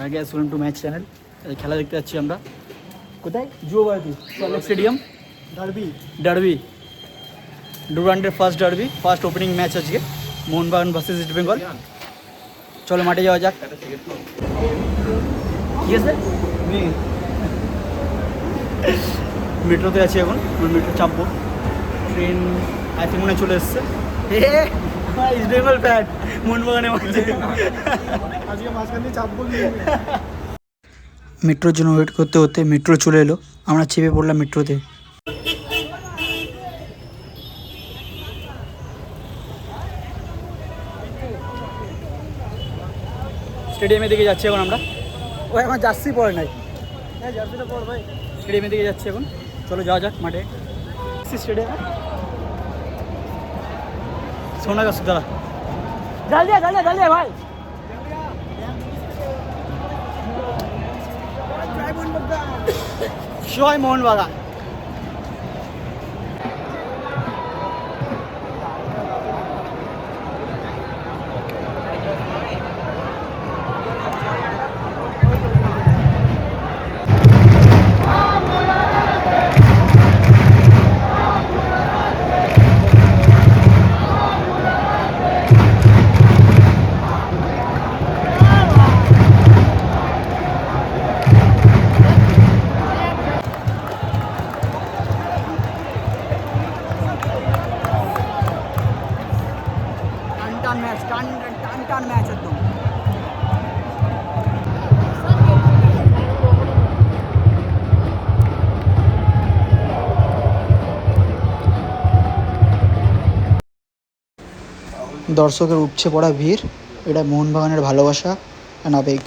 আগে welcome to match channel. খেলা দেখতে যাচ্ছি আমরা কোথায়? যুব ভারতী স্টেডিয়াম। ডার্বি ডুরান্ডের first derby, first opening match আজকে মোহনবাগান ভার্সেস ইস্ট বেঙ্গল। চলো মাঠে যাওয়া যাক। ঠিক আছে, মেট্রোতে আছি এখন, মেট্রো চাপবো। ট্রেন আই থিঙ্ক মনে চলে এসছে। ইস্ট বেঙ্গল ফ্যান মোহনবাগানের মাঝে আজকে মাঝখানে চাপবো। মেট্রোর জন্য ওয়েট করতে করতে মেট্রো চলে এলো, আমরা চেপে পড়লাম মেট্রোতে। স্টেডিয়ামের দিকে যাচ্ছি এখন আমরা। ও এখন জার্সি পরে নাই, হ্যাঁ জার্সিটা পর ভাই। স্টেডিয়ামের দিকে যাচ্ছি এখন, চলো যাওয়া যাক মাঠে। স্টেডিয়ামে সোনা গাছ দাঁড়া জ্বালিয়ে জ্বালিয়ে জ্বালিয়ে ভাই। জয় মোহনবাগান। টান ম্যাচ, টান টান টান ম্যাচ একদম। দর্শকের উপচে পড়া ভিড়, এটা মোহনবাগানের ভালোবাসা আর আবেগ।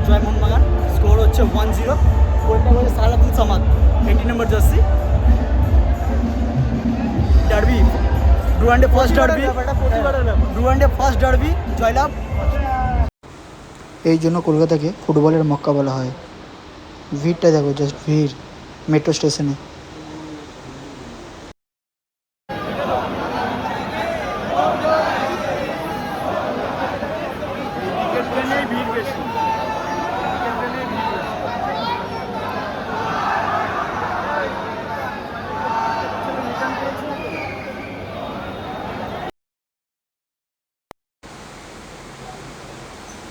জয় মোহনবাগান। স্কোর হচ্ছে 1-0। গোলটা হচ্ছে সালাদিন সামাদ, 80 নম্বর জার্সি। ডার্বি ডুরান্ডে ফার্স্ট ডার্বি, ডুরান্ডে ফার্স্ট ডার্বি, জয়লাভ। এই জন্য কলকাতাকে ফুটবলের মক্কা বলা হয়। ভিড়টা দেখো, জাস্ট ভিড় মেট্রো স্টেশনে।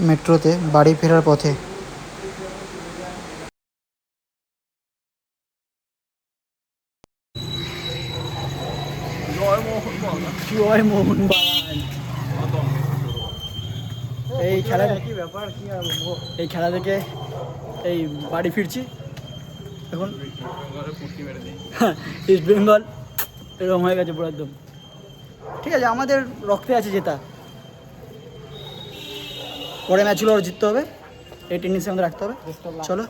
মেট্রোতে বাড়ি ফেরার পথে জয় মোহনবাগান। এই খেলা কি ব্যাপার, কি আর বলবো। এই খেলা থেকে এই বাড়ি ফিরছি এখন। ইস্ট বেঙ্গল এরকম হয়ে গেছে পুরো একদম। ঠিক আছে, আমাদের রক্তে আছে জেতা। পরে ম্যাচগুলো আরও জিততে হবে, এই টেন্ডেন্সি আমাদের রাখতে হবে। চলো,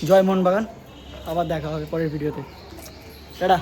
জয় মোহনবাগান। আবার দেখা হবে পরের ভিডিওতে। টাটা।